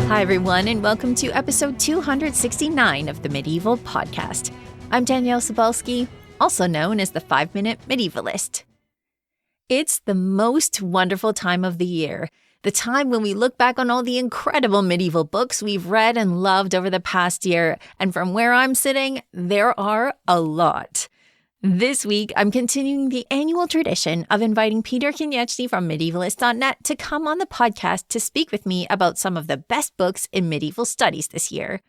Hi, everyone, and welcome to episode 269 of the Medieval Podcast. I'm Danièle Cebulski, also known as the 5-Minute Medievalist. It's the most wonderful time of the year, the time when we look back on all the incredible medieval books we've read and loved over the past year, and from where I'm sitting, there are a lot. This week, I'm continuing the annual tradition of inviting Peter Konieczny from Medievalist.net to come on the podcast to speak with me about some of the best books in medieval studies this year.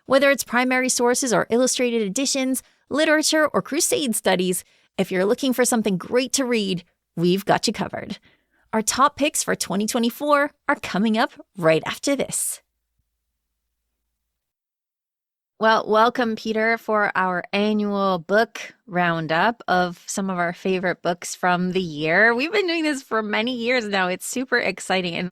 Whether it's primary sources or illustrated editions, literature, or Crusade studies, if you're looking for something great to read, we've got you covered. Our top picks for 2024 are coming up right after this. Well, welcome, Peter, for our annual book roundup of some of our favorite books from the year. We've been doing this for many years now. It's super exciting, and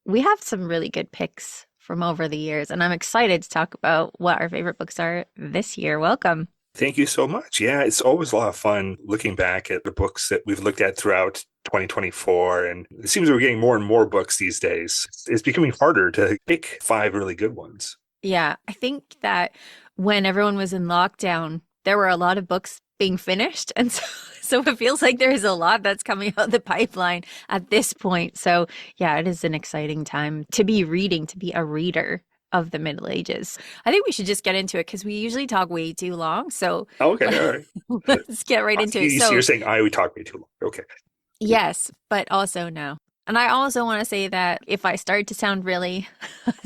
we have some really good picks from over the years, and I'm excited to talk about what our favorite books are this year. Welcome. Thank you so much. Yeah, it's always a lot of fun looking back at the books that we've looked at throughout 2024. And it seems we're getting more and more books these days. It's becoming harder to pick 5 really good ones. Yeah, I think that when everyone was in lockdown, there were a lot of books being finished. And so it feels like there is a lot that's coming out the pipeline at this point. So yeah, it is an exciting time to be reading, to be a reader of the Middle Ages. I think we should just get into it because we usually talk way too long. So okay, all right. Let's get right into it. So you're saying we talk way too long. Okay. Yes, but also no. And I also want to say that if I start to sound really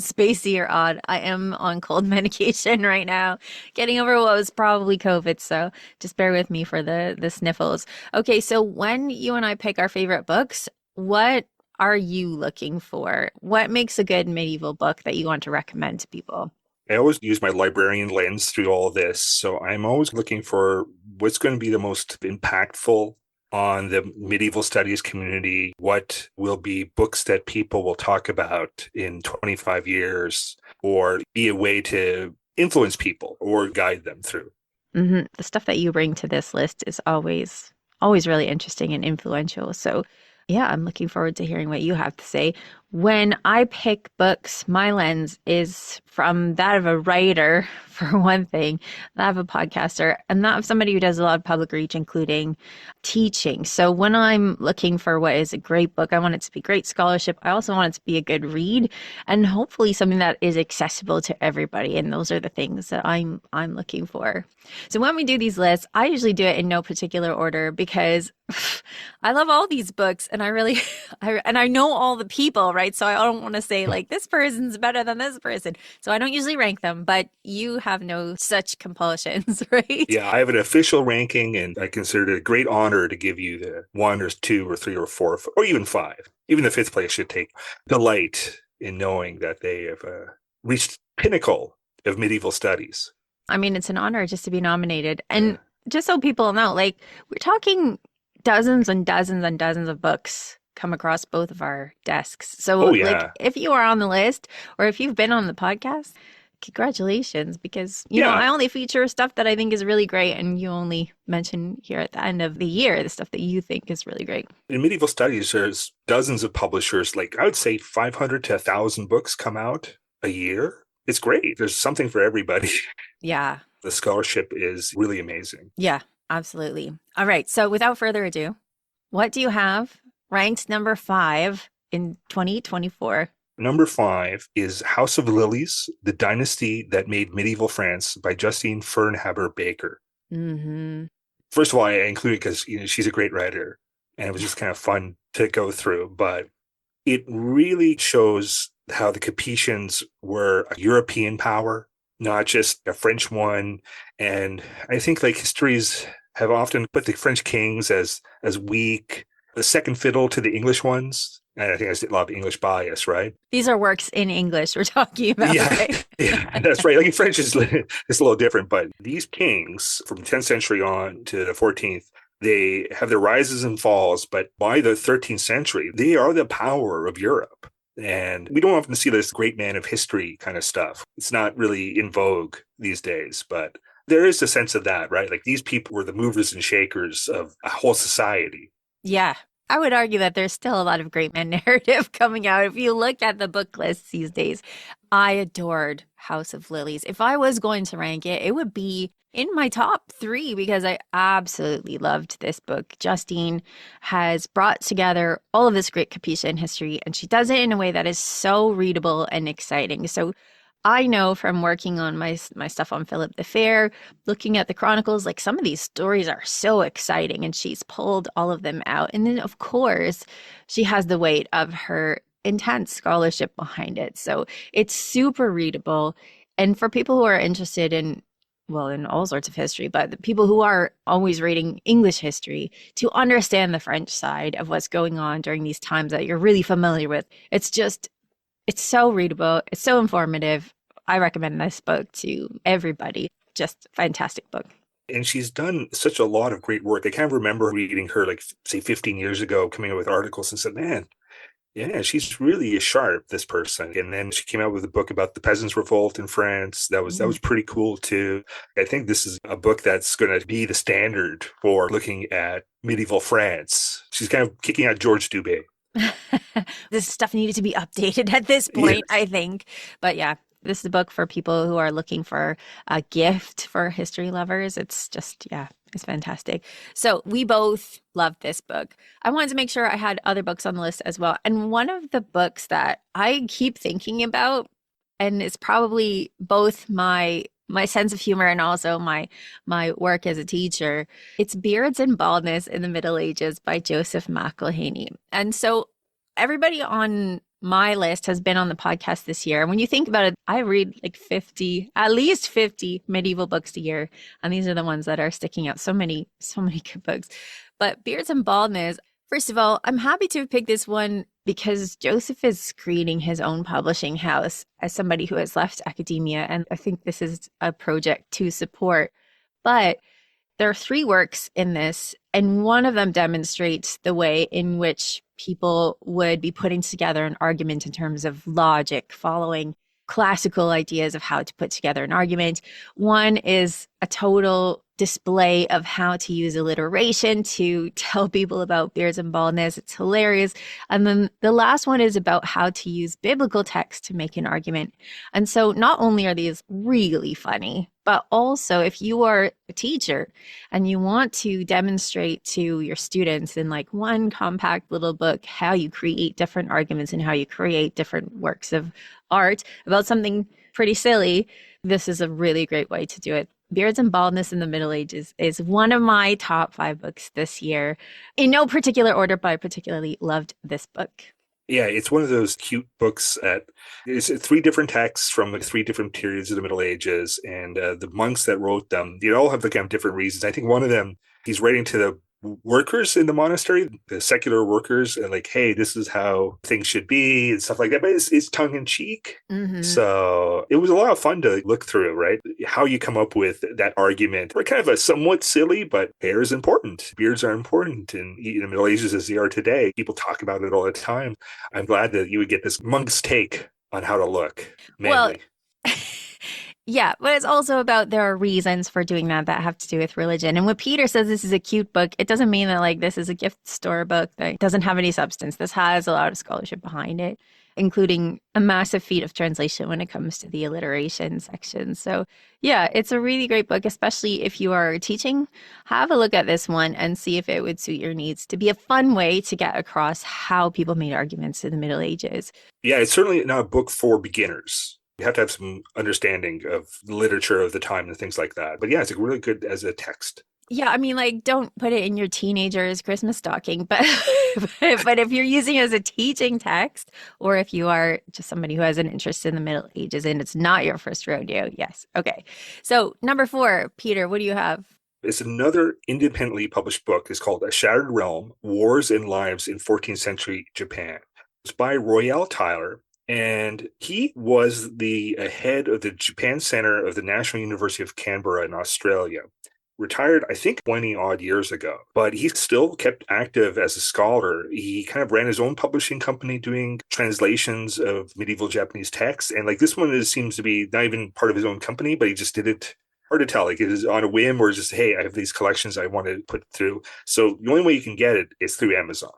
spacey or odd, I am on cold medication right now, getting over what was probably COVID. So just bear with me for the sniffles. Okay, so when you and I pick our favorite books, what are you looking for? What makes a good medieval book that you want to recommend to people? I always use my librarian lens through all this. So I'm always looking for what's going to be the most impactful on the medieval studies community, what will be books that people will talk about in 25 years or be a way to influence people or guide them through. Mm-hmm. The stuff that you bring to this list is always really interesting and influential. So yeah, I'm looking forward to hearing what you have to say. When I pick books, my lens is from that of a writer, for one thing, that of a podcaster, and that of somebody who does a lot of public reach, including teaching. So when I'm looking for what is a great book, I want it to be great scholarship. I also want it to be a good read and hopefully something that is accessible to everybody. And those are the things that I'm looking for. So when we do these lists, I usually do it in no particular order because I love all these books and I know all the people, right? So I don't want to say like this person's better than this person. So I don't usually rank them, but you have no such compulsions, right? Yeah, I have an official ranking and I consider it a great honor to give you the 1 or 2 or 3 or 4 or even 5. Even the 5th place should take delight in knowing that they have reached pinnacle of medieval studies. I mean, it's an honor just to be nominated. And just so people know, like we're talking dozens and dozens and dozens of books come across both of our desks. So like if you are on the list or if you've been on the podcast, congratulations, because you know I only feature stuff that I think is really great and you only mention here at the end of the year the stuff that you think is really great. In medieval studies, there's dozens of publishers, like I would say 500 to 1,000 books come out a year. It's great. There's something for everybody. Yeah. The scholarship is really amazing. Yeah, absolutely. All right. So without further ado, what do you have ranked number 5 in 2024? Number 5 is House of Lilies, The Dynasty That Made Medieval France by Justine Firnhaber-Baker. Mm-hmm. First of all, I included because she's a great writer and it was just kind of fun to go through. But it really shows how the Capetians were a European power, not just a French one. And I think like histories have often put the French kings as weak, the second fiddle to the English ones. And I think there's a lot of English bias, right? These are works in English we're talking about, right? Yeah, that's right. Like in French is a little different, but these kings from the 10th century on to the 14th, they have their rises and falls, but by the 13th century, they are the power of Europe. And we don't often see this great man of history kind of stuff. It's not really in vogue these days, but there is a sense of that, right? Like these people were the movers and shakers of a whole society. Yeah. I would argue that there's still a lot of great men narrative coming out. If you look at the book lists these days, I adored House of Lilies. If I was going to rank it, it would be in my top three because I absolutely loved this book. Justine has brought together all of this great Capetian history, and she does it in a way that is so readable and exciting. So I know from working on my stuff on Philip the Fair, looking at the chronicles, like some of these stories are so exciting, and she's pulled all of them out. And then, of course, she has the weight of her intense scholarship behind it. So it's super readable. And for people who are interested in, well, in all sorts of history, but the people who are always reading English history to understand the French side of what's going on during these times that you're really familiar with, it's so readable. It's so informative. I recommend this book to everybody. Just fantastic book. And she's done such a lot of great work. I can't remember reading her, like, say, 15 years ago, coming out with articles and said, man, yeah, she's really sharp, this person. And then she came out with a book about the Peasants' Revolt in France. That was pretty cool too. I think this is a book that's going to be the standard for looking at medieval France. She's kind of kicking out George Dubé. This stuff needed to be updated at this point, I think. But yeah, this is a book for people who are looking for a gift for history lovers. It's just, yeah, it's fantastic. So we both loved this book. I wanted to make sure I had other books on the list as well. And one of the books that I keep thinking about, and it's probably both my sense of humor and also my work as a teacher, it's Beards and Baldness in the Middle Ages by Joseph McAlhany. And so everybody on my list has been on the podcast this year. And when you think about it, I read like at least 50 medieval books a year. And these are the ones that are sticking out. So many good books. But Beards and Baldness, first of all, I'm happy to have picked this one because Joseph is creating his own publishing house as somebody who has left academia. And I think this is a project to support. But there are three works in this, and one of them demonstrates the way in which people would be putting together an argument in terms of logic, following classical ideas of how to put together an argument. One is a total display of how to use alliteration to tell people about beards and baldness. It's hilarious. And then the last one is about how to use biblical text to make an argument. And so not only are these really funny, but also if you are a teacher and you want to demonstrate to your students in like one compact little book how you create different arguments and how you create different works of art about something pretty silly, this is a really great way to do it. Beards and Baldness in the Middle Ages is one of my top 5 books this year. In no particular order, but I particularly loved this book. Yeah, it's one of those cute books that it's 3 different texts from like 3 different periods of the Middle Ages, and the monks that wrote them, they all have like different reasons. I think one of them, he's writing to the workers in the monastery, the secular workers, and like, hey, this is how things should be and stuff like that. But it's tongue in cheek. Mm-hmm. So it was a lot of fun to look through, right? How you come up with that argument. We're kind of a somewhat silly, but hair is important. Beards are important in the Middle Ages as they are today. People talk about it all the time. I'm glad that you would get this monk's take on how to look manly. Well, yeah, but it's also about there are reasons for doing that have to do with religion. And when Peter says this is a cute book, it doesn't mean that like this is a gift store book that doesn't have any substance. This has a lot of scholarship behind it, including a massive feat of translation when it comes to the alliteration section. So yeah, it's a really great book, especially if you are teaching. Have a look at this one and see if it would suit your needs to be a fun way to get across how people made arguments in the Middle Ages. Yeah, it's certainly not a book for beginners. You have to have some understanding of the literature of the time and things like that. But yeah, it's really good as a text. Yeah, I mean, like, don't put it in your teenager's Christmas stocking, but but if you're using it as a teaching text, or if you are just somebody who has an interest in the Middle Ages and it's not your first rodeo, yes. Okay. So number 4, Peter, what do you have? It's another independently published book. It's called A Shattered Realm, Wars and Lives in 14th-Century Japan. It's by Royall Tyler. And he was the head of the Japan Center of the National University of Canberra in Australia. Retired, I think, 20 odd years ago, but he still kept active as a scholar. He kind of ran his own publishing company doing translations of medieval Japanese texts. And like this one seems to be not even part of his own company, but he just did it. Hard to tell, like it is on a whim or just, hey, I have these collections I want to put through. So the only way you can get it is through Amazon.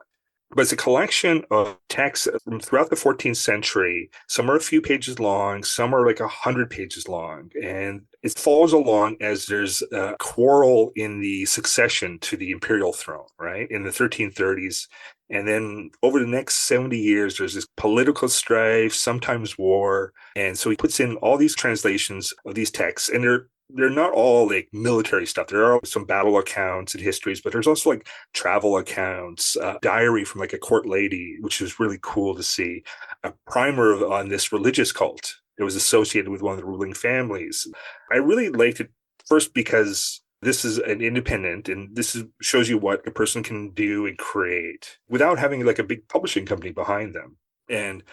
But it's a collection of texts from throughout the 14th century. Some are a few pages long, some are like 100 pages long. And it follows along as there's a quarrel in the succession to the imperial throne, right, in the 1330s. And then over the next 70 years, there's this political strife, sometimes war. And so he puts in all these translations of these texts, and they're not all like military stuff. There are some battle accounts and histories, but there's also like travel accounts, diary from like a court lady, which is really cool to see, a primer on this religious cult that was associated with one of the ruling families. I really liked it first because this is an independent, and shows you what a person can do and create without having like a big publishing company behind them. And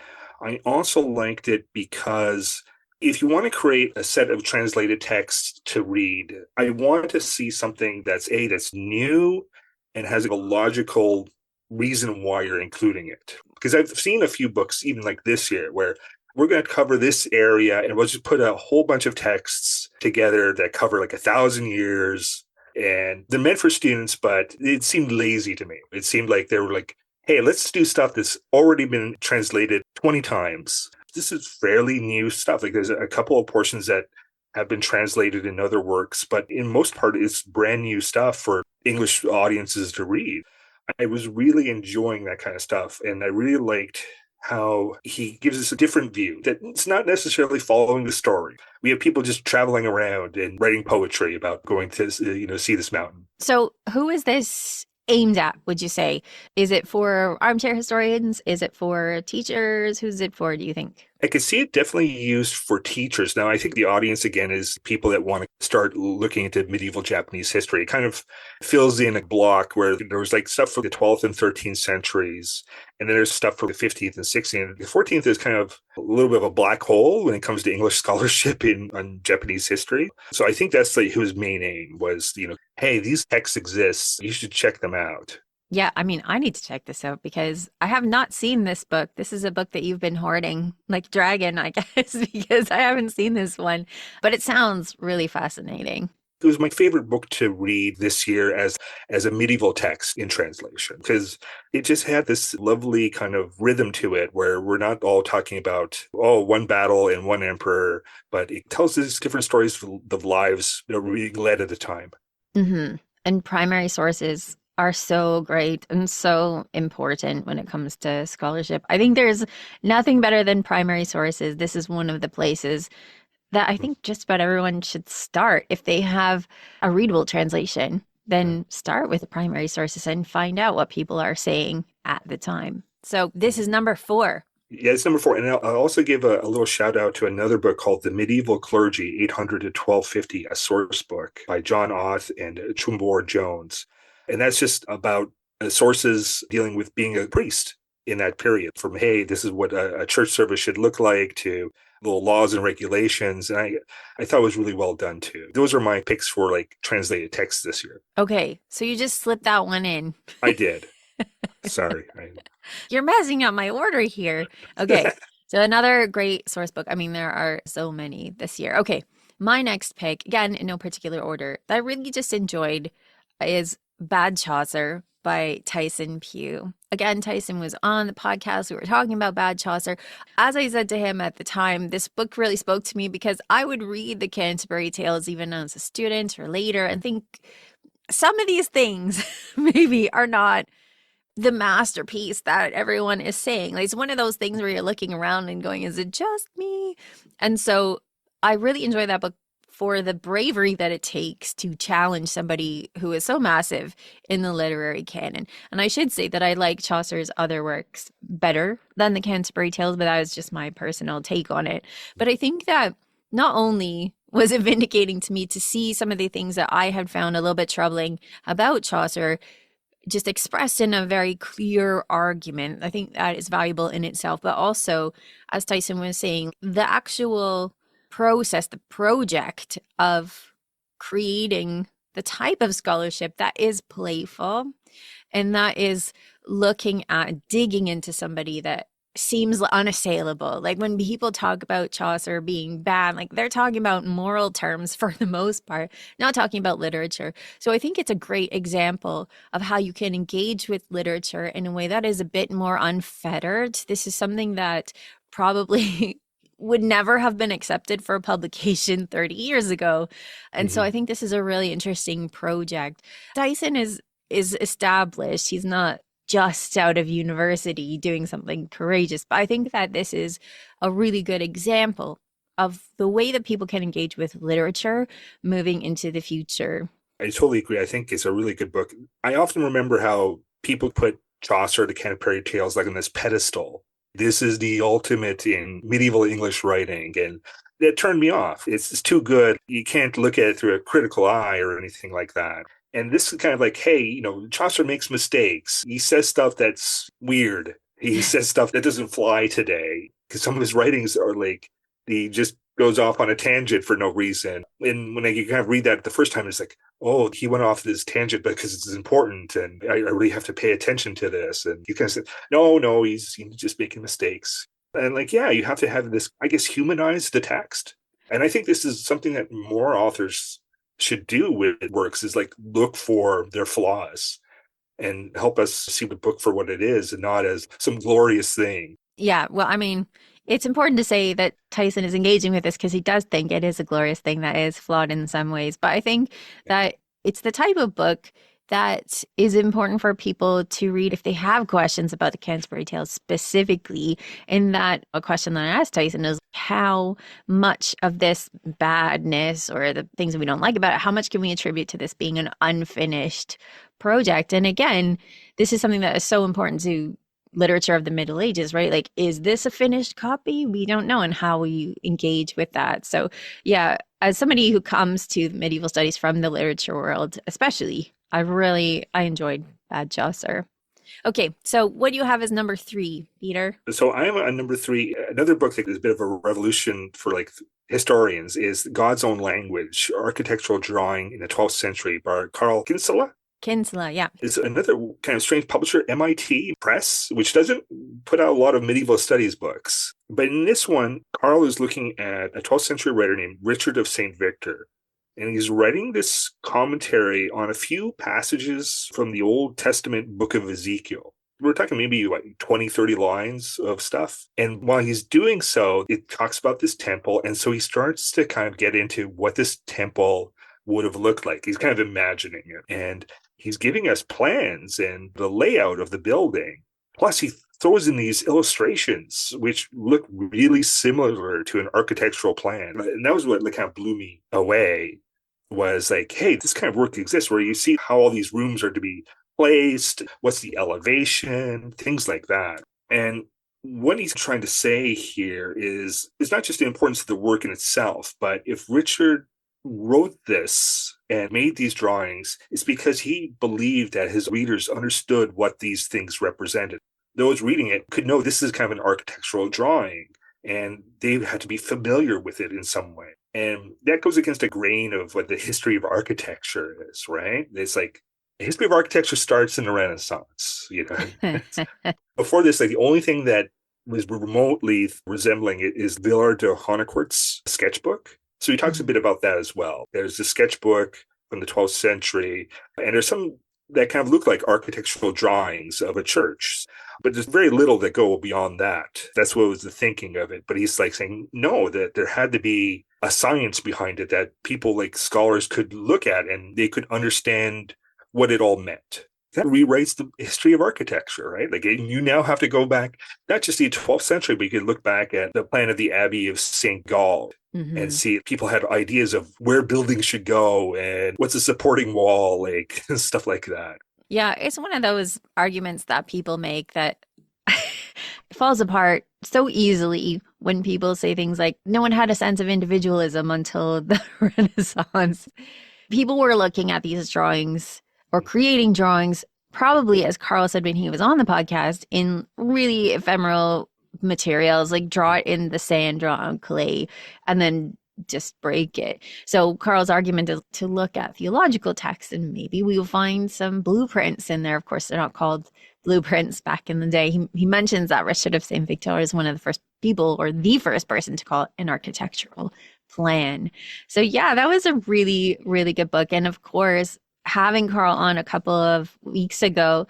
I also liked it because if you want to create a set of translated texts to read, I want to see something that's new and has a logical reason why you're including it. Because I've seen a few books, even like this year, where we're going to cover this area and we'll just put a whole bunch of texts together that cover like 1,000 years. And they're meant for students, but it seemed lazy to me. It seemed like they were like, hey, let's do stuff that's already been translated 20 times. This is fairly new stuff. Like there's a couple of portions that have been translated in other works, but in most part, it's brand new stuff for English audiences to read. I was really enjoying that kind of stuff. And I really liked how he gives us a different view that it's not necessarily following the story. We have people just traveling around and writing poetry about going to, see this mountain. So who is this aimed at, would you say? Is it for armchair historians? Is it for teachers? Who's it for, do you think? I could see it definitely used for teachers. Now, I think the audience, again, is people that want to start looking into medieval Japanese history. It kind of fills in a block where there was like stuff for the 12th and 13th centuries, and then there's stuff for the 15th and 16th. The 14th is kind of a little bit of a black hole when it comes to English scholarship on Japanese history. So I think that's like his main aim was, hey, these texts exist. You should check them out. Yeah, I mean, I need to check this out because I have not seen this book. This is a book that you've been hoarding like Dragon, I guess, because I haven't seen this one. But it sounds really fascinating. It was my favorite book to read this year as a medieval text in translation, because it just had this lovely kind of rhythm to it where we're not all talking about, one battle and one emperor, but it tells these different stories of lives being led at the time. Mm-hmm. And primary sources are so great and so important when it comes to scholarship. I think there's nothing better than primary sources. This is one of the places that I think just about everyone should start. If they have a readable translation, then start with the primary sources and find out what people are saying at the time. So this is number 4. Yeah, it's number 4. And I'll also give a little shout out to another book called The Medieval Clergy, 800 to 1250, a source book by John Oth and Chumbor Jones. And that's just about sources dealing with being a priest in that period, from, hey, this is what a church service should look like, to little laws and regulations. And I thought it was really well done too. Those are my picks for like translated text this year. Okay, so you just slipped that one in. I did. Sorry. You're messing up my order here. Okay, so another great source book. I mean, there are so many this year. Okay, my next pick, again, in no particular order, that I really just enjoyed is Bad Chaucer by Tison Pugh. Again, Tison was on the podcast. We were talking about Bad Chaucer. As I said to him at the time, this book really spoke to me because I would read the Canterbury Tales even as a student or later and think some of these things maybe are not the masterpiece that everyone is saying. Like, it's one of those things where you're looking around and going, is it just me? And so I really enjoy that book for the bravery that it takes to challenge somebody who is so massive in the literary canon. And I should say that I like Chaucer's other works better than the Canterbury Tales, but that was just my personal take on it. But I think that not only was it vindicating to me to see some of the things that I had found a little bit troubling about Chaucer just expressed in a very clear argument. I think that is valuable in itself, but also, as Tison was saying, the actual process, the project of creating the type of scholarship that is playful and that is looking at digging into somebody that seems unassailable. Like when people talk about Chaucer being bad, like they're talking about moral terms for the most part, not talking about literature. So I think it's a great example of how you can engage with literature in a way that is a bit more unfettered. This is something that probably would never have been accepted for publication 30 years ago. And so I think this is a really interesting project. Tison is established. He's not just out of university doing something courageous. But I think that this is a really good example of the way that people can engage with literature moving into the future. I totally agree. I think it's a really good book. I often remember how people put Chaucer, the Canterbury Tales, like on this pedestal. This is the ultimate in medieval English writing. And it turned me off. It's too good. You can't look at it through a critical eye or anything like that. And this is kind of like, hey, Chaucer makes mistakes. He says stuff that's weird. He says stuff that doesn't fly today. Because some of his writings are like, he just goes off on a tangent for no reason. And when you kind of read that the first time, it's like, oh, he went off this tangent because it's important. And I really have to pay attention to this. And you kind of say, no, he's just making mistakes. And like, yeah, you have to have this, I guess, humanize the text. And I think this is something that more authors should do with works, is like look for their flaws and help us see the book for what it is and not as some glorious thing. Yeah, well, I mean, it's important to say that Tison is engaging with this because he does think it is a glorious thing that is flawed in some ways. But I think that it's the type of book that is important for people to read if they have questions about the Canterbury Tales specifically. In that, a question that I asked Tison is how much of this badness or the things that we don't like about it, how much can we attribute to this being an unfinished project? And again, this is something that is so important to literature of the Middle Ages, right? Like, is this a finished copy? We don't know, and how we engage with that. So yeah, as somebody who comes to medieval studies from the literature world, especially, I enjoyed Bad Chaucer. Okay, so what do you have as number 3, Peter? So I'm on number 3. Another book that is a bit of a revolution for like historians is God's Own Language, Architectural Drawing in the 12th Century by Carl Kinsella. Kinsella, yeah. Is another kind of strange publisher, MIT Press, which doesn't put out a lot of medieval studies books. But in this one, Carl is looking at a 12th century writer named Richard of St. Victor. And he's writing this commentary on a few passages from the Old Testament book of Ezekiel. We're talking maybe like 20, 30 lines of stuff. And while he's doing so, it talks about this temple. And so he starts to kind of get into what this temple would have looked like. He's kind of imagining it. And he's giving us plans and the layout of the building. Plus, he throws in these illustrations, which look really similar to an architectural plan. And that was what kind of blew me away, was like, hey, this kind of work exists where you see how all these rooms are to be placed, what's the elevation, things like that. And what he's trying to say here is not just the importance of the work in itself, but if Richard wrote this and made these drawings, it's because he believed that his readers understood what these things represented. Those reading it could know this is kind of an architectural drawing, and they had to be familiar with it in some way. And that goes against a grain of what the history of architecture is, right? It's like the history of architecture starts in the Renaissance. Before this, like the only thing that was remotely resembling it is Villard de Honnecourt's sketchbook. So he talks a bit about that as well. There's a sketchbook from the 12th century, and there's some that kind of look like architectural drawings of a church. But there's very little that go beyond that. That's what was the thinking of it. But he's like saying, no, that there had to be a science behind it that people like scholars could look at and they could understand what it all meant. That rewrites the history of architecture, right? Like you now have to go back, not just the 12th century, but you could look back at the plan of the Abbey of St. Gall and see people had ideas of where buildings should go and what's a supporting wall, like stuff like that. Yeah, it's one of those arguments that people make that falls apart so easily when people say things like, no one had a sense of individualism until the Renaissance. People were looking at these drawings or creating drawings, probably, as Carl said when he was on the podcast, in really ephemeral materials, like draw it in the sand, draw on clay, and then just break it. So Carl's argument is to look at theological texts, and maybe we will find some blueprints in there. Of course, they're not called blueprints back in the day. He mentions that Richard of St. Victor is one of the first people, or the first person, to call it an architectural plan. So yeah, that was a really, really good book. And of course, having Carl on a couple of weeks ago,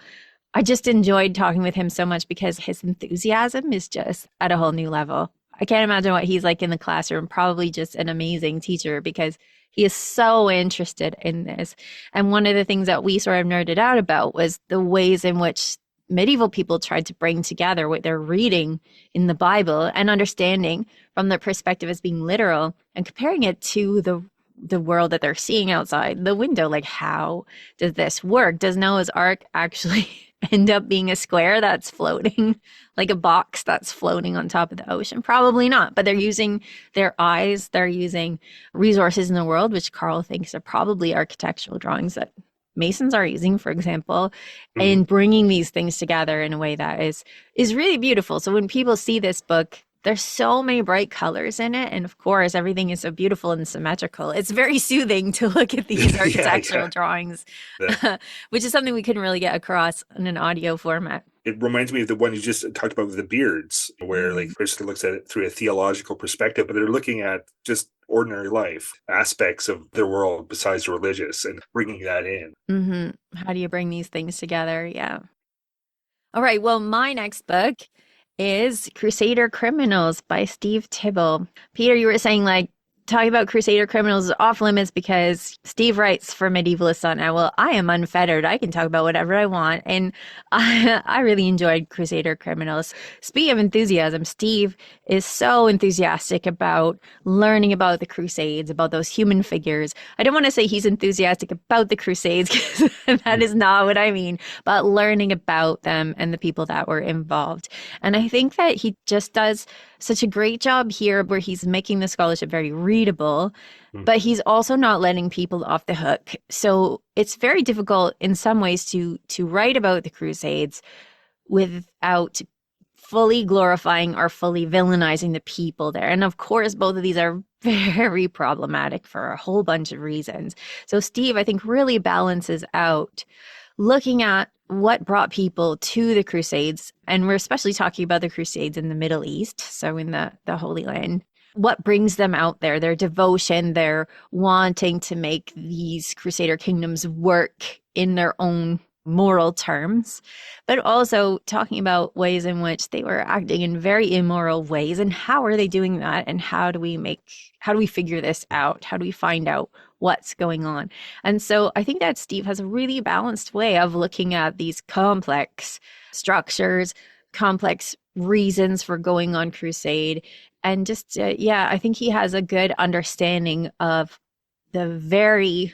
I just enjoyed talking with him so much because his enthusiasm is just at a whole new level. I can't imagine what he's like in the classroom. Probably just an amazing teacher because he is so interested in this. And one of the things that we sort of nerded out about was the ways in which medieval people tried to bring together what they're reading in the Bible and understanding from their perspective as being literal and comparing it to the world that they're seeing outside the window. Like, how does this work? Does Noah's Ark actually end up being a square that's floating, like a box that's floating on top of the ocean? Probably not, but they're using their eyes, they're using resources in the world, which Carl thinks are probably architectural drawings that Masons are using, for example, and bringing these things together in a way that is really beautiful. So when people see this book, there's so many bright colors in it. And of course, everything is so beautiful and symmetrical. It's very soothing to look at these architectural drawings, which is something we couldn't really get across in an audio format. It reminds me of the one you just talked about with the beards, where like Krista looks at it through a theological perspective, but they're looking at just ordinary life aspects of their world besides religious and bringing that in. How do you bring these things together? Yeah. All right. Well, my next book is Crusader Criminals by Steve Tibble. Peter, you were saying like talking about Crusader Criminals is off limits because Steve writes for Medievalists on it. Well, I am unfettered. I can talk about whatever I want. And I really enjoyed Crusader Criminals. Speaking of enthusiasm, Steve is so enthusiastic about learning about the Crusades, about those human figures. I don't want to say he's enthusiastic about the Crusades because that is not what I mean, but learning about them and the people that were involved. And I think that he just does such a great job here where he's making the scholarship very readable, but he's also not letting people off the hook. So it's very difficult in some ways to write about the Crusades without fully glorifying or fully villainizing the people there. And of course, both of these are very problematic for a whole bunch of reasons. So Steve, I think, really balances out looking at what brought people to the Crusades, and we're especially talking about the Crusades in the Middle East, so in the Holy Land. What brings them out there, their devotion, their wanting to make these Crusader kingdoms work in their own moral terms, but also talking about ways in which they were acting in very immoral ways, and how are they doing that, and how do we figure this out? How do we find out what's going on? And so I think that Steve has a really balanced way of looking at these complex structures, complex reasons for going on crusade, and just I think he has a good understanding of the very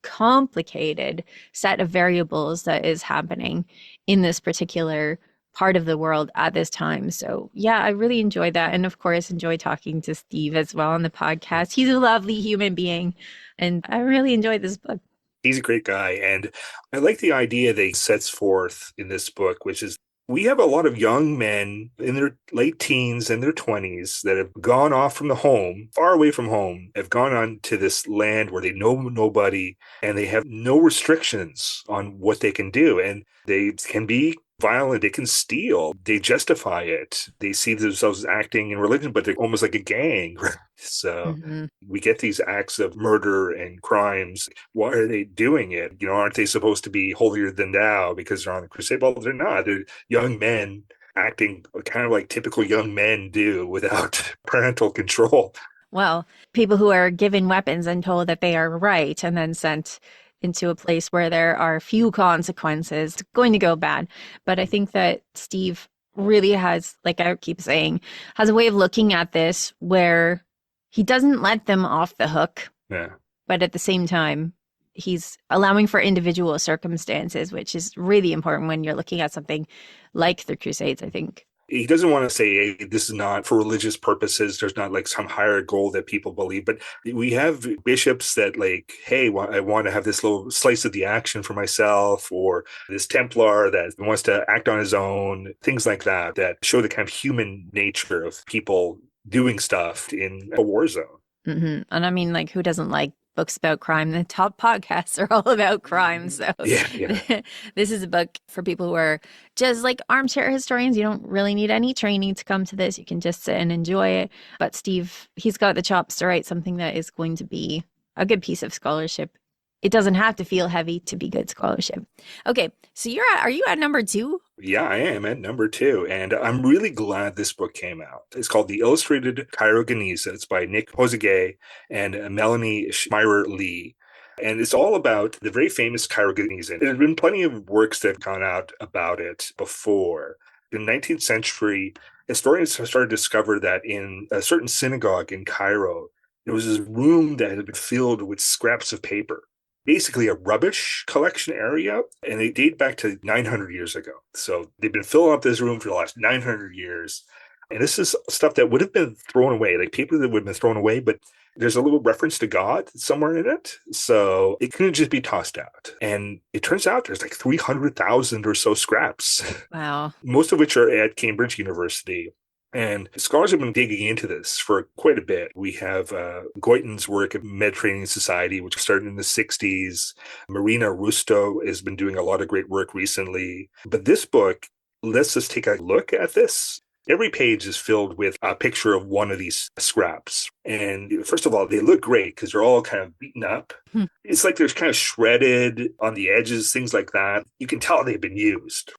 complicated set of variables that is happening in this particular part of the world at this time. So yeah, I really enjoyed that. And of course, enjoy talking to Steve as well on the podcast. He's a lovely human being. And I really enjoyed this book. He's a great guy. And I like the idea that he sets forth in this book, which is we have a lot of young men in their late teens and their 20s that have gone off from the home, far away from home, have gone on to this land where they know nobody and they have no restrictions on what they can do. And they can be violent, they can steal, they justify it. They see themselves acting in religion, but they're almost like a gang. So we get these acts of murder and crimes. Why are they doing it? You know, aren't they supposed to be holier than thou because they're on the crusade? Well, they're not. They're young men acting kind of like typical young men do without parental control. Well, people who are given weapons and told that they are right and then sent into a place where there are few consequences, it's going to go bad. But I think that Steve really has, like I keep saying, has a way of looking at this where he doesn't let them off the hook. Yeah. But at the same time, he's allowing for individual circumstances, which is really important when you're looking at something like the Crusades, I think. He doesn't want to say, hey, this is not for religious purposes. There's not like some higher goal that people believe. But we have bishops that like, hey, I want to have this little slice of the action for myself, or this Templar that wants to act on his own, things like that, that show the kind of human nature of people doing stuff in a war zone. And I mean, like, who doesn't like books about crime? The top podcasts are all about crime. So Yeah, yeah. this is a book for people who are just like armchair historians. You don't really need any training to come to this. You can just sit and enjoy it. But Steve, he's got the chops to write something that is going to be a good piece of scholarship. It doesn't have to feel heavy to be good scholarship. Okay, so are you at number 2? Yeah, I am at number 2, and I'm really glad this book came out. It's called The Illustrated Genizah. It's by Nick Hosegay and Melanie Schmeirer-Lee. And it's all about the very famous Genizah. There have been plenty of works that have gone out about it before. In the 19th century, historians have started to discover that in a certain synagogue in Cairo, there was this room that had been filled with scraps of paper, basically a rubbish collection area, and they date back to 900 years ago. So they've been filling up this room for the last 900 years. And this is stuff that would have been thrown away, like paper that would have been thrown away, but there's a little reference to God somewhere in it. So it couldn't just be tossed out. And it turns out there's like 300,000 or so scraps, Wow. most of which are at Cambridge University. And scholars have been digging into this for quite a bit. We have Goiten's work at Mediterranean Society, which started in the 60s. Marina Rusto has been doing a lot of great work recently. But this book lets us take a look at this. Every page is filled with a picture of one of these scraps. And first of all, they look great because they're all kind of beaten up. It's like they're kind of shredded on the edges, things like that. You can tell they've been used.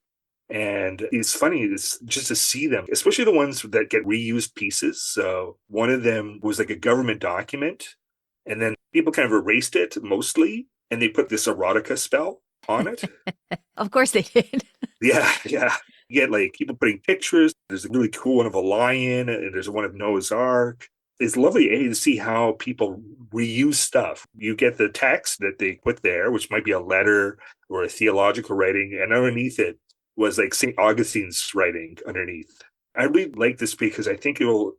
And it's funny just to see them, especially the ones that get reused pieces. So one of them was like a government document, and then people kind of erased it mostly, and they put this erotica spell on it. Of course they did. Yeah, yeah. You get like people putting pictures. There's a really cool one of a lion, and there's one of Noah's Ark. It's lovely to see how people reuse stuff. You get the text that they put there, which might be a letter or a theological writing, and underneath it was like St. Augustine's writing underneath. I really like this because I think it will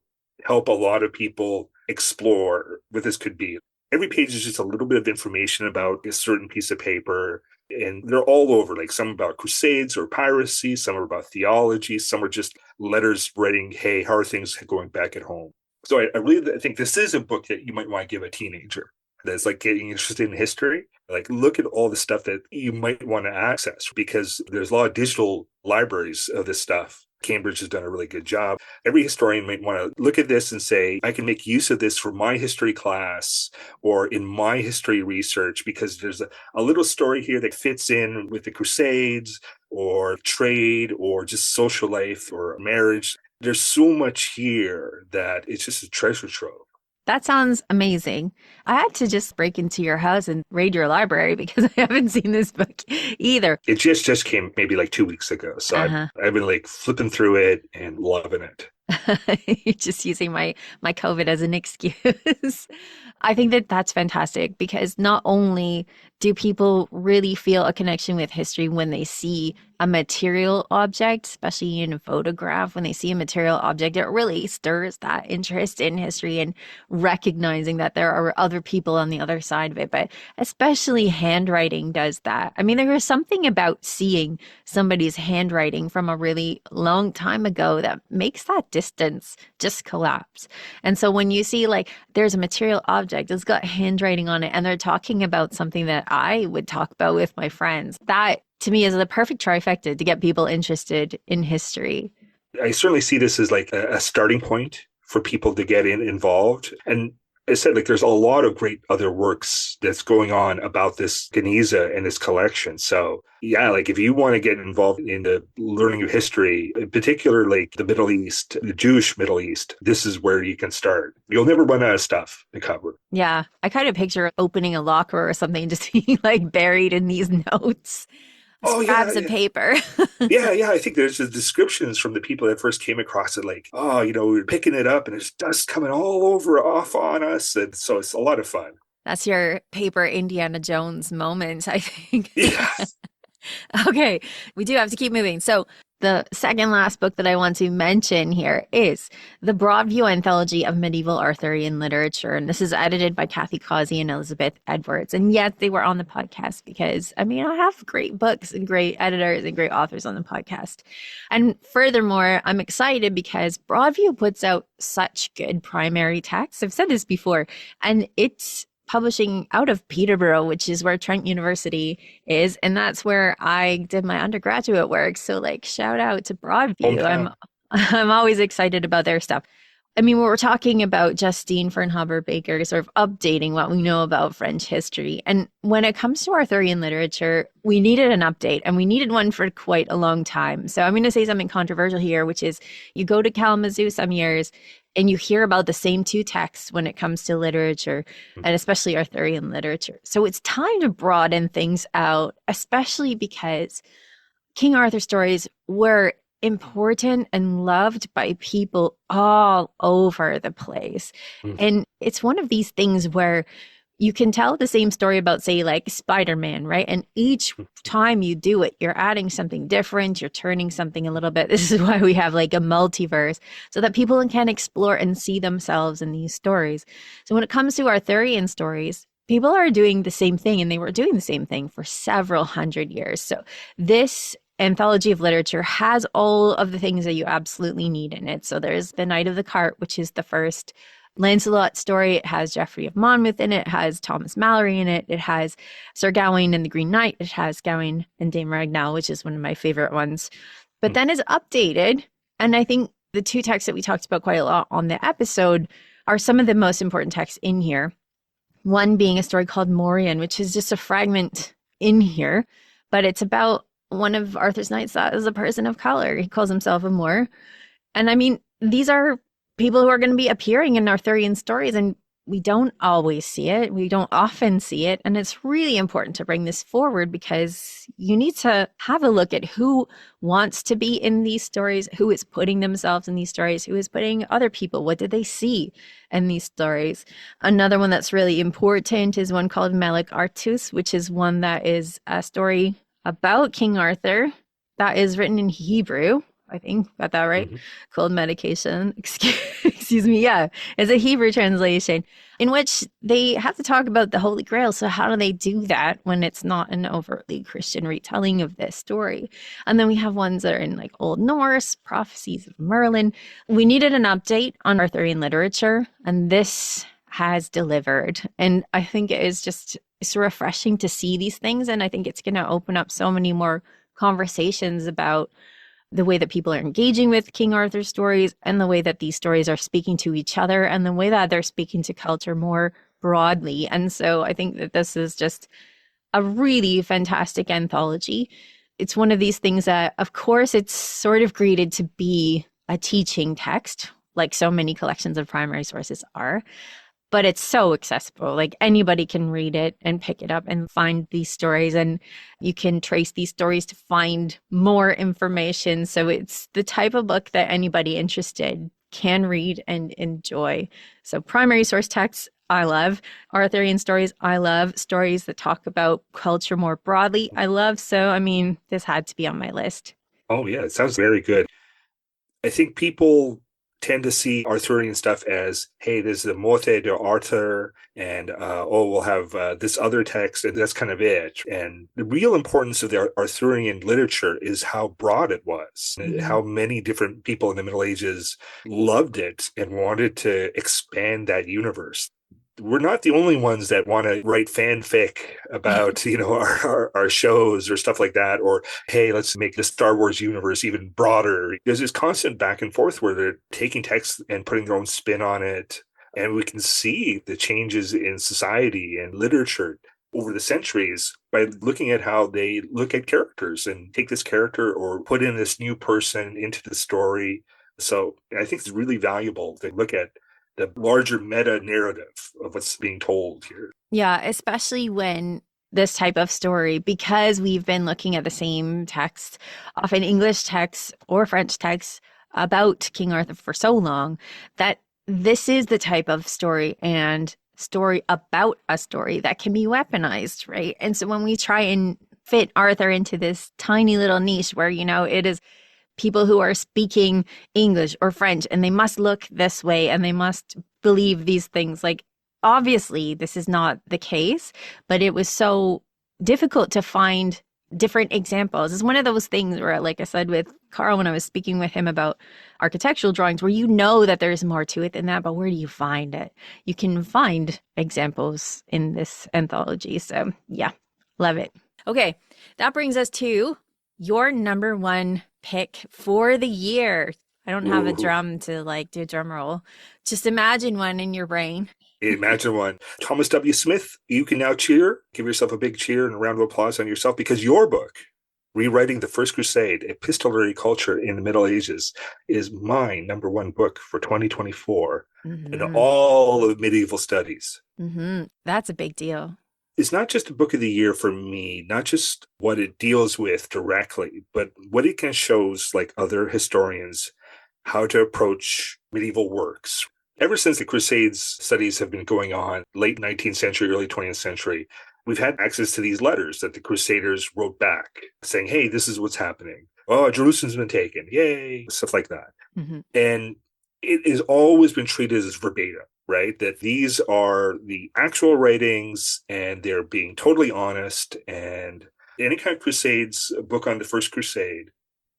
help a lot of people explore what this could be. Every page is just a little bit of information about a certain piece of paper, and they're all over, like some about crusades or piracy, some are about theology, some are just letters writing, hey, how are things going back at home? So I really think this is a book that you might want to give a teenager that's like getting interested in history. Like, look at all the stuff that you might want to access, because there's a lot of digital libraries of this stuff. Cambridge has done a really good job. Every historian might want to look at this and say, I can make use of this for my history class or in my history research, because there's a little story here that fits in with the Crusades or trade or just social life or marriage. There's so much here that it's just a treasure trove. That sounds amazing. I had to just break into your house and raid your library because I haven't seen this book either. It just came maybe like 2 weeks ago. So I've been like flipping through it and loving it. You're just using my COVID as an excuse. I think that that's fantastic, because not only do people really feel a connection with history when they see a material object, especially in a photograph, when they see a material object, it really stirs that interest in history and recognizing that there are other people on the other side of it. But especially handwriting does that. I mean, there is something about seeing somebody's handwriting from a really long time ago that makes that distance just collapse. And so when you see like there's a material object, it's got handwriting on it, and they're talking about something that I would talk about with my friends, that to me is the perfect trifecta to get people interested in history. I certainly see this as like a starting point for people to get involved. And I said, like, there's a lot of great other works that's going on about this Genizah and this collection. So yeah, like if you want to get involved in the learning of history, in particular, like the Middle East, the Jewish Middle East, this is where you can start. You'll never run out of stuff to cover. Yeah, I kind of picture opening a locker or something, just being like buried in these notes. Oh, Scraps yeah, of yeah. paper. Yeah. I think there's the descriptions from the people that first came across it, like, oh, we were picking it up and there's dust coming all over off on us. And so it's a lot of fun. That's your paper Indiana Jones moment, I think. Yeah. Okay, we do have to keep moving. So The second last book that I want to mention here is the Broadview Anthology of Medieval Arthurian Literature. And this is edited by Kathy Cawsey and Elizabeth Edwards. And yes, they were on the podcast because, I mean, I have great books and great editors and great authors on the podcast. And furthermore, I'm excited because Broadview puts out such good primary texts. I've said this before, and it's publishing out of Peterborough, which is where Trent University is, and that's where I did my undergraduate work. So like shout out to Broadview. Hometown. I'm always excited about their stuff. I mean, when we're talking about Justine Firnhaber-Baker, sort of updating what we know about French history. And when it comes to Arthurian literature, we needed an update, and we needed one for quite a long time. So I'm going to say something controversial here, which is you go to Kalamazoo some years and you hear about the same two texts when it comes to literature, and especially Arthurian literature. So it's time to broaden things out, especially because King Arthur stories were important and loved by people all over the place. And it's one of these things where you can tell the same story about, say, like Spider-Man, right? And each time you do it, you're adding something different, you're turning something a little bit. This is why we have like a multiverse, so that people can explore and see themselves in these stories. So when it comes to Arthurian stories, people are doing the same thing, and they were doing the same thing for several hundred years. So this anthology of literature has all of the things that you absolutely need in it. So there's The Knight of the Cart, which is the first Lancelot story. It has Geoffrey of Monmouth in it. It has Thomas Malory in it. It has Sir Gawain and the Green Knight. It has Gawain and Dame Ragnell, which is one of my favorite ones. But then it's updated. And I think the two texts that we talked about quite a lot on the episode are some of the most important texts in here. One being a story called Morian, which is just a fragment in here, but it's about one of Arthur's knights that is a person of color. He calls himself a Moor. And I mean, these are people who are going to be appearing in Arthurian stories, and we don't always see it. We don't often see it. And it's really important to bring this forward because you need to have a look at who wants to be in these stories, who is putting themselves in these stories, who is putting other people. What did they see in these stories? Another one that's really important is one called Melek Artus, which is one that is a story about King Arthur that is written in Hebrew. I think got that right. Called Medication. Excuse me. Yeah, it's a Hebrew translation in which they have to talk about the Holy Grail. So how do they do that when it's not an overtly Christian retelling of this story? And then we have ones that are in like Old Norse, prophecies of Merlin. We needed an update on Arthurian literature, and this has delivered. And I think it is just it's refreshing to see these things, and I think it's going to open up so many more conversations about the way that people are engaging with King Arthur stories, and the way that these stories are speaking to each other, and the way that they're speaking to culture more broadly. And so I think that this is just a really fantastic anthology. It's one of these things that, of course, it's sort of created to be a teaching text, like so many collections of primary sources are. But it's so accessible. Like anybody can read it and pick it up and find these stories, and you can trace these stories to find more information. So it's the type of book that anybody interested can read and enjoy. So primary source texts, I love. Arthurian stories, I love. Stories that talk about culture more broadly, I love. So, I mean, this had to be on my list. Oh, yeah, it sounds very good. I think people tend to see Arthurian stuff as, hey, there's the Morte de Arthur, and we'll have this other text, and that's kind of it. And the real importance of the Arthurian literature is how broad it was, how many different people in the Middle Ages loved it and wanted to expand that universe. We're not the only ones that want to write fanfic about, our shows or stuff like that. Or, hey, let's make the Star Wars universe even broader. There's this constant back and forth where they're taking text and putting their own spin on it. And we can see the changes in society and literature over the centuries by looking at how they look at characters and take this character or put in this new person into the story. So I think it's really valuable to look at the larger meta narrative of what's being told here. Yeah, especially when this type of story, because we've been looking at the same text, often English texts or French texts about King Arthur for so long, that this is the type of story and story about a story that can be weaponized, right? And so when we try and fit Arthur into this tiny little niche where, it is people who are speaking English or French, and they must look this way and they must believe these things. Like, obviously, this is not the case, but it was so difficult to find different examples. It's one of those things where, like I said with Carl, when I was speaking with him about architectural drawings, where you know that there's more to it than that, but where do you find it? You can find examples in this anthology. So yeah, love it. Okay, that brings us to your number one pick for the year. I don't have a drum to like do a drum roll. Just imagine one in your brain. Imagine one. Thomas W. Smith, you can now cheer. Give yourself a big cheer and a round of applause on yourself because your book, Rewriting the First Crusade, Epistolary Culture in the Middle Ages, is my number one book for 2024 in all of medieval studies. That's a big deal. It's not just a book of the year for me, not just what it deals with directly, but what it can shows like other historians how to approach medieval works. Ever since the Crusades studies have been going on, late 19th century, early 20th century, we've had access to these letters that the Crusaders wrote back saying, hey, this is what's happening. Oh, Jerusalem's been taken. Yay. Stuff like that. And it has always been treated as verbatim, right? That these are the actual writings and they're being totally honest. And any kind of Crusades book on the First Crusade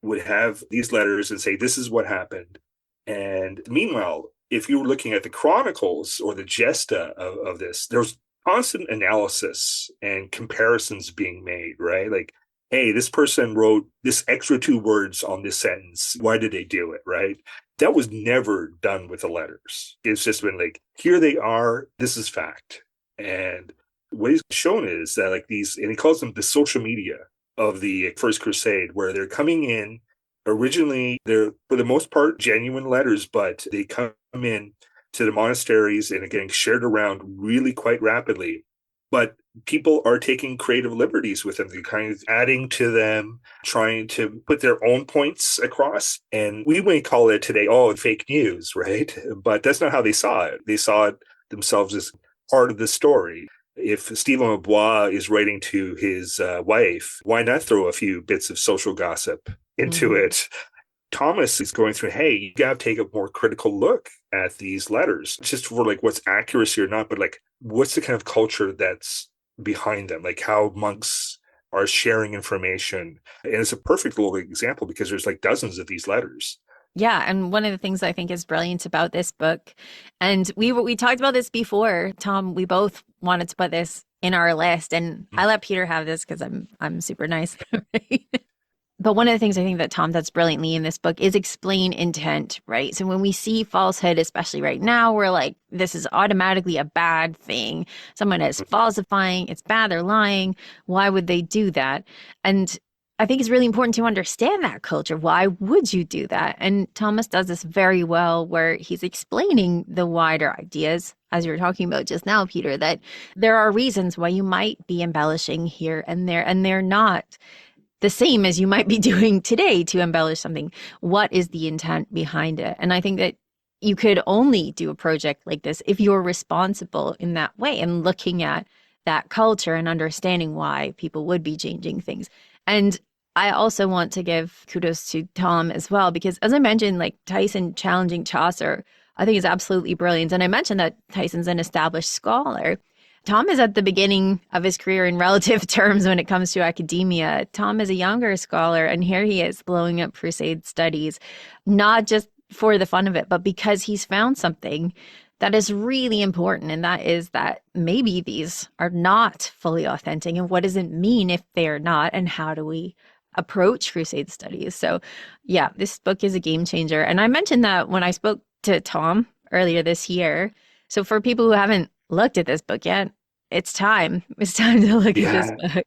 would have these letters and say, this is what happened. And meanwhile, if you were looking at the chronicles or the gesta of this, there's constant analysis and comparisons being made, right? Like, hey, this person wrote this extra 2 words on this sentence. Why did they do it, right? That was never done with the letters. It's just been like, here they are. This is fact. And what he's shown is that like these, and he calls them the social media of the First Crusade, where they're coming in. Originally, they're for the most part genuine letters, but they come in to the monasteries and are getting shared around really quite rapidly. But people are taking creative liberties with them. They're kind of adding to them, trying to put their own points across. And we may call it today, oh, fake news, right? But that's not how they saw it. They saw it themselves as part of the story. If Stephen of Blois is writing to his wife, why not throw a few bits of social gossip into it? Thomas is going through, hey, you got to take a more critical look at these letters, just for like what's accuracy or not, but like what's the kind of culture that's behind them, like how monks are sharing information. And it's a perfect little example because there's like dozens of these letters. Yeah, and one of the things I think is brilliant about this book, and we talked about this before, Tom, we both wanted to put this in our list, and I let Peter have this because I'm super nice. Right? But one of the things I think that Tom does brilliantly in this book is explain intent, right? So when we see falsehood, especially right now, we're like, this is automatically a bad thing. Someone is falsifying, it's bad, they're lying. Why would they do that? And I think it's really important to understand that culture. Why would you do that? And Thomas does this very well, where he's explaining the wider ideas, as you were talking about just now, Peter, that there are reasons why you might be embellishing here and they're not the same as you might be doing today to embellish something. What is the intent behind it? And I think that you could only do a project like this if you're responsible in that way and looking at that culture and understanding why people would be changing things. And I also want to give kudos to Tom as well, because as I mentioned, like Tison challenging Chaucer, I think is absolutely brilliant. And I mentioned that Tison's an established scholar. Tom is at the beginning of his career in relative terms when it comes to academia. Tom is a younger scholar, and here he is blowing up Crusade studies, not just for the fun of it, but because he's found something that is really important, and that is that maybe these are not fully authentic, and what does it mean if they are not, and how do we approach Crusade studies? So yeah, this book is a game changer. And I mentioned that when I spoke to Tom earlier this year. So for people who haven't looked at this book yet, it's time. It's time to look at this book.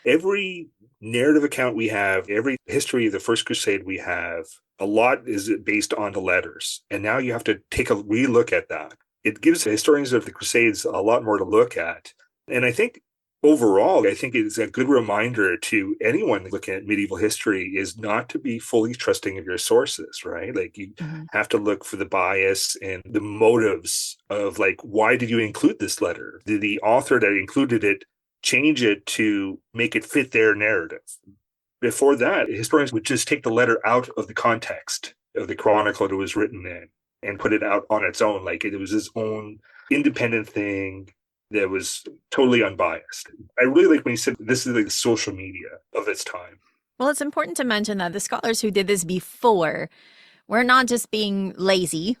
Every narrative account we have, every history of the First Crusade we have, a lot is based on the letters. And now you have to take a relook at that. It gives historians of the Crusades a lot more to look at. And I think overall, I think it's a good reminder to anyone looking at medieval history is not to be fully trusting of your sources, right? Like you have to look for the bias and the motives of like, why did you include this letter? Did the author that included it change it to make it fit their narrative? Before that, historians would just take the letter out of the context of the chronicle it was written in and put it out on its own. Like it was its own independent thing that was totally unbiased. I really like when he said this is like the social media of its time. Well, it's important to mention that the scholars who did this before were not just being lazy.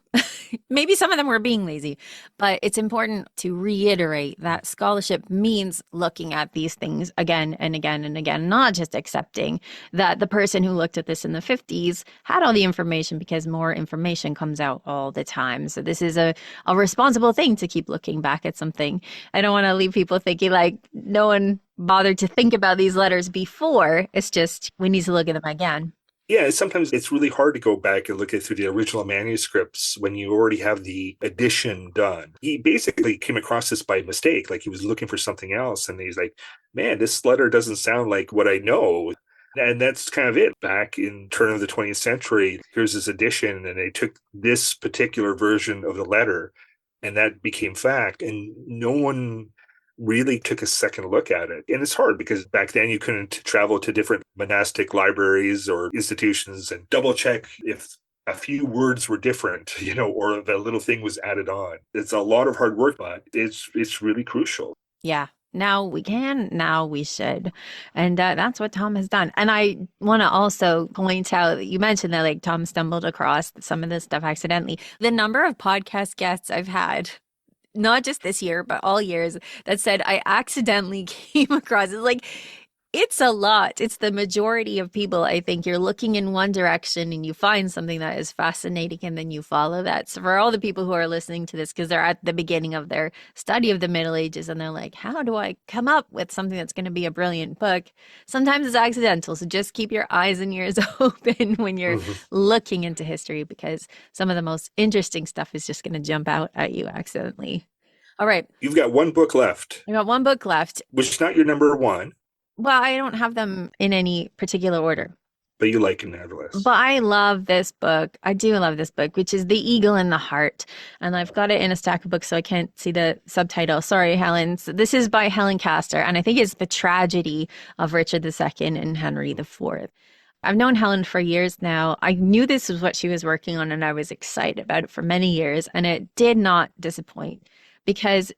Maybe some of them were being lazy, but it's important to reiterate that scholarship means looking at these things again and again and again, not just accepting that the person who looked at this in the 50s had all the information, because more information comes out all the time. So this is a responsible thing to keep looking back at something. I don't want to leave people thinking like no one bothered to think about these letters before. It's just we need to look at them again. Yeah, sometimes it's really hard to go back and look at through the original manuscripts when you already have the addition done. He basically came across this by mistake, like he was looking for something else. And he's like, man, this letter doesn't sound like what I know. And that's kind of it. Back in turn of the 20th century, here's this edition, and they took this particular version of the letter, and that became fact. And no one really took a second look at it. And it's hard because back then you couldn't travel to different monastic libraries or institutions and double check if a few words were different, or if a little thing was added on. It's a lot of hard work, but it's really crucial. Yeah. Now we can, now we should. And that's what Tom has done. And I want to also point out, you mentioned that like Tom stumbled across some of this stuff accidentally. The number of podcast guests I've had, not just this year, but all years, that said I accidentally came across it. Like, it's a lot. It's the majority of people. I think you're looking in one direction and you find something that is fascinating and then you follow that. So for all the people who are listening to this, because they're at the beginning of their study of the Middle Ages and they're like, how do I come up with something that's going to be a brilliant book? Sometimes it's accidental. So just keep your eyes and ears open when you're looking into history, because some of the most interesting stuff is just going to jump out at you accidentally. All right. You've got one book left. I got one book left. Which is not your number one. Well, I don't have them in any particular order. But you like it nevertheless. But I love this book. I do love this book, which is The Eagle and the Hart. And I've got it in a stack of books, so I can't see the subtitle. Sorry, Helen. So this is by Helen Castor, and I think it's the tragedy of Richard II and Henry IV. I've known Helen for years now. I knew this was what she was working on, and I was excited about it for many years, and it did not disappoint, because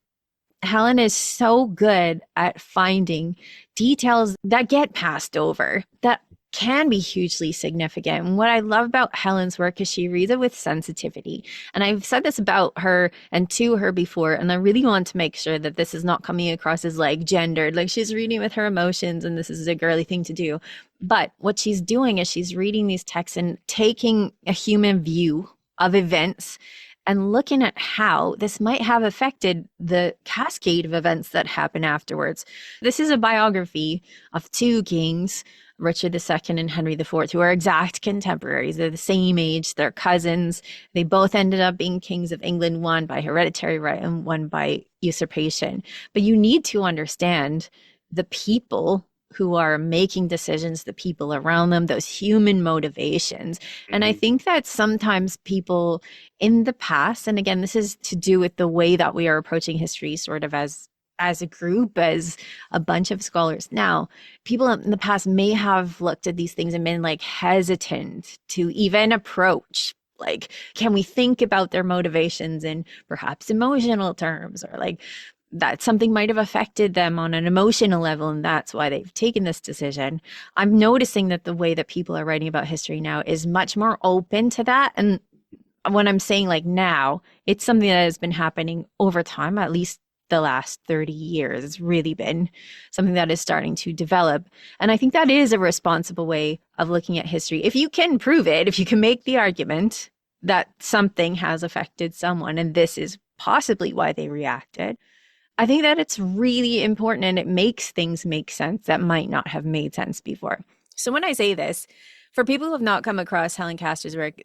Helen is so good at finding details that get passed over that can be hugely significant. And what I love about Helen's work is she reads it with sensitivity. And I've said this about her and to her before, and I really want to make sure that this is not coming across as like gendered, like she's reading with her emotions and this is a girly thing to do. But what she's doing is she's reading these texts and taking a human view of events and looking at how this might have affected the cascade of events that happen afterwards. This is a biography of two kings, Richard II and Henry IV, who are exact contemporaries. They're the same age, they're cousins. They both ended up being kings of England, one by hereditary right and one by usurpation. But you need to understand the people who are making decisions, the people around them, those human motivations. And I think that sometimes people in the past, and again, this is to do with the way that we are approaching history sort of as a group, as a bunch of scholars now, people in the past may have looked at these things and been like hesitant to even approach. Like, can we think about their motivations in perhaps emotional terms, or like that something might have affected them on an emotional level and that's why they've taken this decision. I'm noticing that the way that people are writing about history now is much more open to that. And when I'm saying like now, it's something that has been happening over time, at least the last 30 years. It's really been something that is starting to develop. And I think that is a responsible way of looking at history. If you can prove it, if you can make the argument that something has affected someone and this is possibly why they reacted, I think that it's really important and it makes things make sense that might not have made sense before. So when I say this, for people who have not come across Helen Castor's work,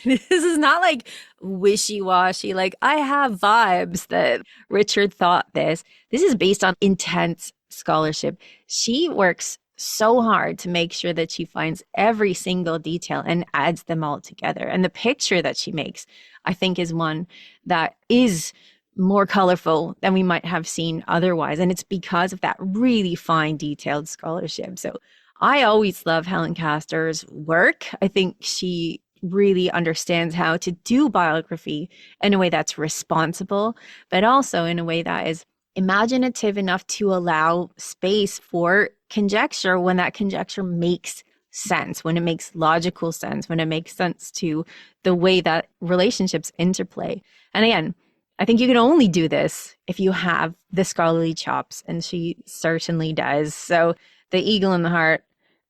this is not like wishy-washy, like I have vibes that Richard thought this. This is based on intense scholarship. She works so hard to make sure that she finds every single detail and adds them all together. And the picture that she makes, I think, is one that is more colorful than we might have seen otherwise. And it's because of that really fine, detailed scholarship. So I always love Helen Castor's work. I think she really understands how to do biography in a way that's responsible, but also in a way that is imaginative enough to allow space for conjecture when that conjecture makes sense, when it makes logical sense, when it makes sense to the way that relationships interplay. And again, I think you can only do this if you have the scholarly chops, and she certainly does. So The Eagle and the Heart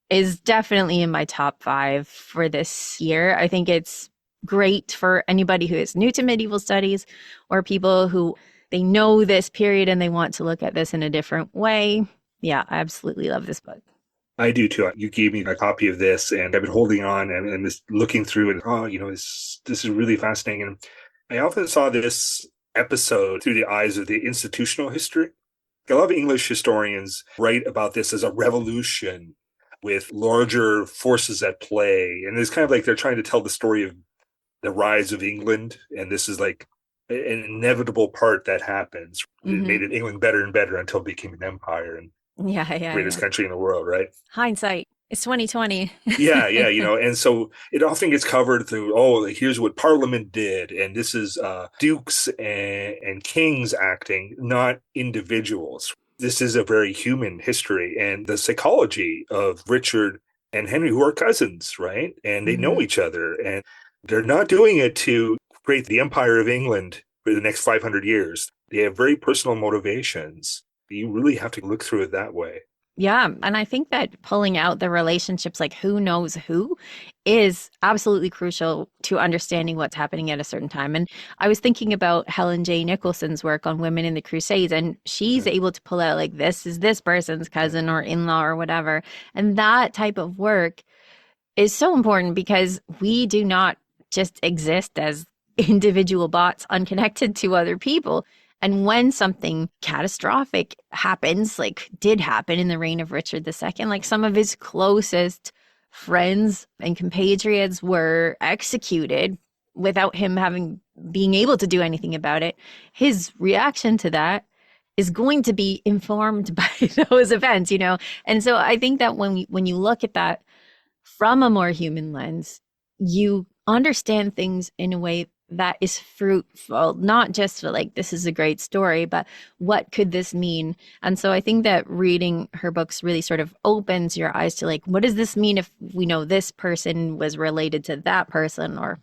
is definitely in my top 5 for this year. I think it's great for anybody who is new to medieval studies or people who they know this period and they want to look at this in a different way. Yeah, I absolutely love this book. I do too. You gave me a copy of this, and I've been holding on and just looking through it. Oh, this is really fascinating. And I often saw this episode through the eyes of the institutional history. A lot of English historians write about this as a revolution with larger forces at play. And it's kind of like they're trying to tell the story of the rise of England. And this is like an inevitable part that happens. It made it England better and better until it became an empire and greatest country in the world, right? Hindsight. It's 2020. yeah, and so it often gets covered through, here's what Parliament did, and this is dukes and kings acting, not individuals. This is a very human history, and the psychology of Richard and Henry, who are cousins, right? And they know each other, and they're not doing it to create the Empire of England for the next 500 years. They have very personal motivations. You really have to look through it that way. Yeah. And I think that pulling out the relationships, like who knows who, is absolutely crucial to understanding what's happening at a certain time. And I was thinking about Helen J. Nicholson's work on women in the Crusades, and she's able to pull out like, this is this person's cousin or in-law or whatever. And that type of work is so important because we do not just exist as individual bots unconnected to other people. And when something catastrophic happens, like did happen in the reign of Richard II, like some of his closest friends and compatriots were executed without him being able to do anything about it, his reaction to that is going to be informed by those events, And so I think that when you look at that from a more human lens, you understand things in a way that is fruitful, not just for like, this is a great story, but what could this mean? And so I think that reading her books really sort of opens your eyes to like, what does this mean if we know this person was related to that person? Or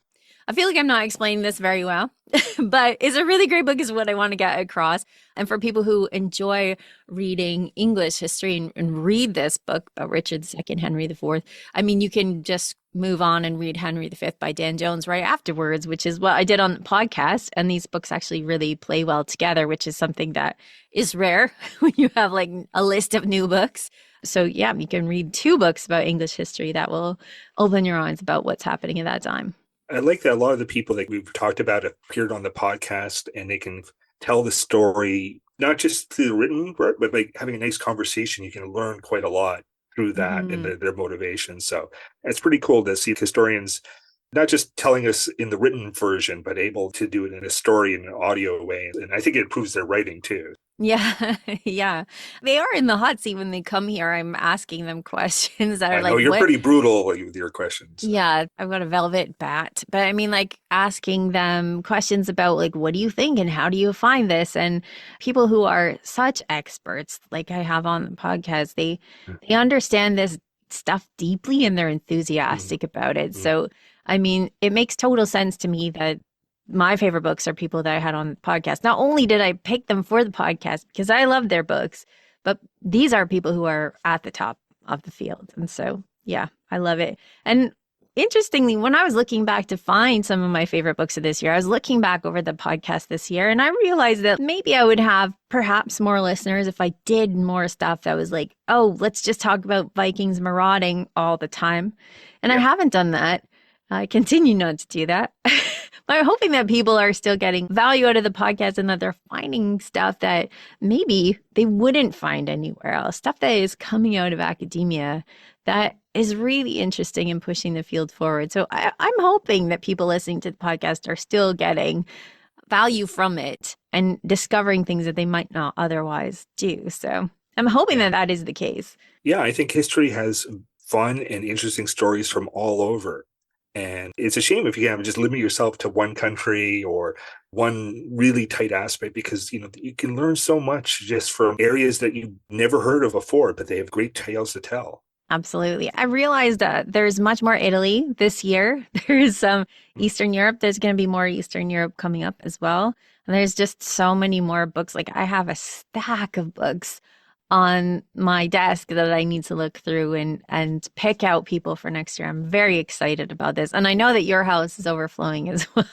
I feel like I'm not explaining this very well, but it's a really great book is what I want to get across. And for people who enjoy reading English history and read this book about Richard II, Henry IV, I mean, you can just move on and read Henry V by Dan Jones right afterwards, which is what I did on the podcast. And these books actually really play well together, which is something that is rare when you have like a list of new books. So yeah, you can read 2 books about English history that will open your eyes about what's happening at that time. I like that a lot of the people that we've talked about have appeared on the podcast and they can tell the story, not just through the written word, but like having a nice conversation. You can learn quite a lot through that and their motivation. So it's pretty cool to see historians not just telling us in the written version, but able to do it in a story in an audio way. And I think it improves their writing too. Yeah, yeah. They are in the hot seat when they come here. I'm asking them questions that are like, you're pretty brutal with your questions. Yeah, I've got a velvet bat. But I mean, like asking them questions about like, what do you think and how do you find this? And people who are such experts, like I have on the podcast, they understand this stuff deeply and they're enthusiastic about it. So, I mean, it makes total sense to me that my favorite books are people that I had on the podcast. Not only did I pick them for the podcast because I love their books, but these are people who are at the top of the field. And so, yeah, I love it. And interestingly, when I was looking back to find some of my favorite books of this year, I was looking back over the podcast this year and I realized that maybe I would have perhaps more listeners if I did more stuff that was like, oh, let's just talk about Vikings marauding all the time. And I haven't done that. I continue not to do that. But I'm hoping that people are still getting value out of the podcast and that they're finding stuff that maybe they wouldn't find anywhere else, stuff that is coming out of academia that is really interesting in pushing the field forward. So I'm hoping that people listening to the podcast are still getting value from it and discovering things that they might not otherwise do. So I'm hoping that And that is the case. yeah, I think history has fun and interesting stories from all over. And it's a shame if you have just limit yourself to one country or one really tight aspect because you can learn so much just from areas that you've never heard of before, but they have great tales to tell. Absolutely. I realized that there's much more Italy this year. There's some Eastern Europe. There's going to be more Eastern Europe coming up as well. And there's just so many more books. Like I have a stack of books on my desk that I need to look through and pick out people for next year. I'm very excited about this. And I know that your house is overflowing as well.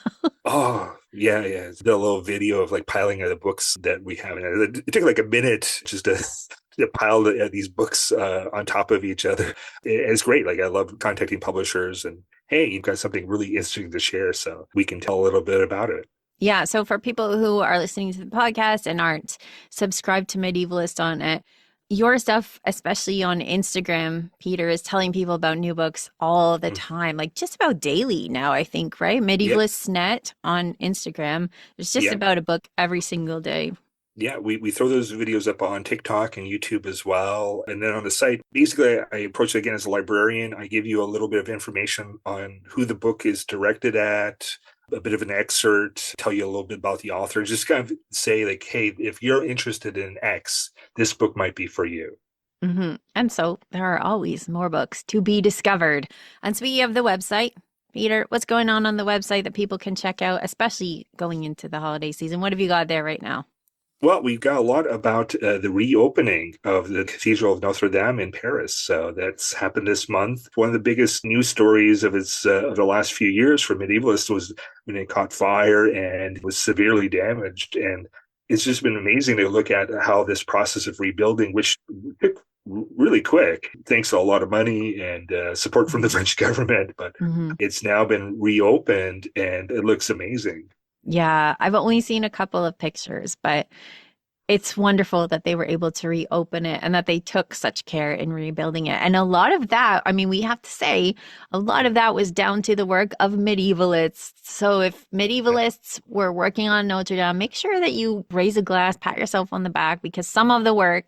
Oh, yeah, yeah. It's the little video of like piling of the books that we have. And it took like a minute just to pile these books on top of each other. It's great. Like I love contacting publishers and hey, you've got something really interesting to share, so we can tell a little bit about it. Yeah. So for people who are listening to the podcast and aren't subscribed to Medievalist on it, your stuff, especially on Instagram, Peter, is telling people about new books all the time, like just about daily now, I think, right? Yep. Medievalist.net on Instagram. There's just Yeah. about a book every single day. Yeah, we throw those videos up on TikTok and YouTube as well. And then on the site, basically, I approach it again as a librarian. I give you a little bit of information on who the book is directed at, a bit of an excerpt, tell you a little bit about the author, just kind of say, like, hey, if you're interested in X, this book might be for you. And so there are always more books to be discovered. And speaking of the website, Peter, what's going on the website that people can check out, especially going into the holiday season? What have you got there right now? Well, we've got a lot about the reopening of the Cathedral of Notre Dame in Paris. So that's happened this month. One of the biggest news stories of the last few years for medievalists was when it caught fire and was severely damaged. And it's just been amazing to look at how this process of rebuilding, which took really quick, thanks to a lot of money and support from the French government, but it's now been reopened and it looks amazing. Yeah, I've only seen a couple of pictures, but it's wonderful that they were able to reopen it and that they took such care in rebuilding it. And a lot of that, I mean, we have to say, a lot of that was down to the work of medievalists. So if medievalists were working on Notre Dame, make sure that you raise a glass, pat yourself on the back, because some of the work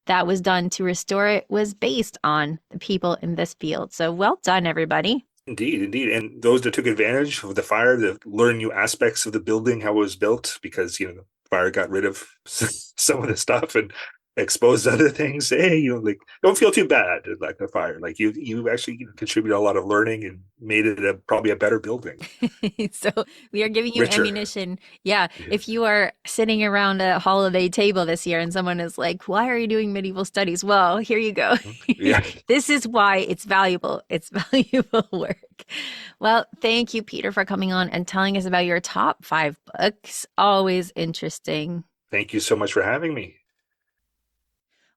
that was done to restore it was based on the people in this field. So well done, everybody. Indeed, indeed. And those that took advantage of the fire to learn new aspects of the building, how it was built, because, the fire got rid of some of the stuff and exposed other things. Hey, like, don't feel too bad like the fire. Like you actually contributed a lot of learning and made it probably a better building. So we are giving you Richer. ammunition. Yeah. If you are sitting around a holiday table this year and someone is like, why are you doing medieval studies? Well, here you go. Yeah. This is why it's valuable. It's valuable work. Well, thank you, Peter, for coming on and telling us about your top 5 books. Always interesting. Thank you so much for having me.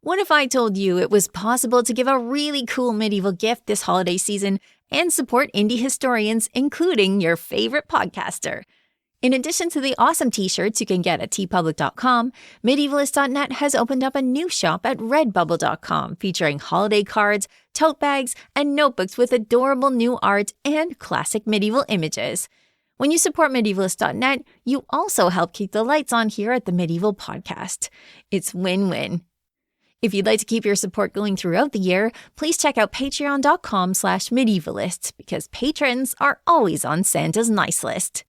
What if I told you it was possible to give a really cool medieval gift this holiday season and support indie historians, including your favorite podcaster? In addition to the awesome t-shirts you can get at tpublic.com, Medievalist.net has opened up a new shop at redbubble.com featuring holiday cards, tote bags, and notebooks with adorable new art and classic medieval images. When you support Medievalist.net, you also help keep the lights on here at the Medieval Podcast. It's win-win. If you'd like to keep your support going throughout the year, please check out patreon.com/medievalist because patrons are always on Santa's nice list.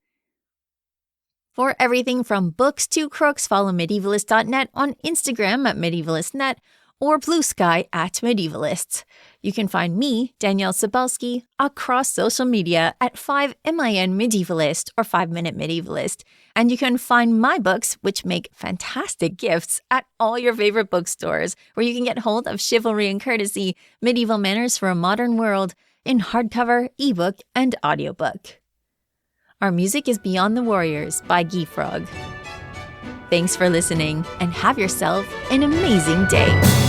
For everything from books to crooks, follow Medievalist.net on Instagram at MedievalistNet or Blue Sky at Medievalists. You can find me, Danièle Cybulski, across social media at 5MIN Medievalist or 5 Minute Medievalist. And you can find my books, which make fantastic gifts, at all your favorite bookstores, where you can get hold of Chivalry and Courtesy, Medieval Manners for a Modern World, in hardcover, ebook, and audiobook. Our music is Beyond the Warriors by Guy Frog. Thanks for listening, and have yourself an amazing day.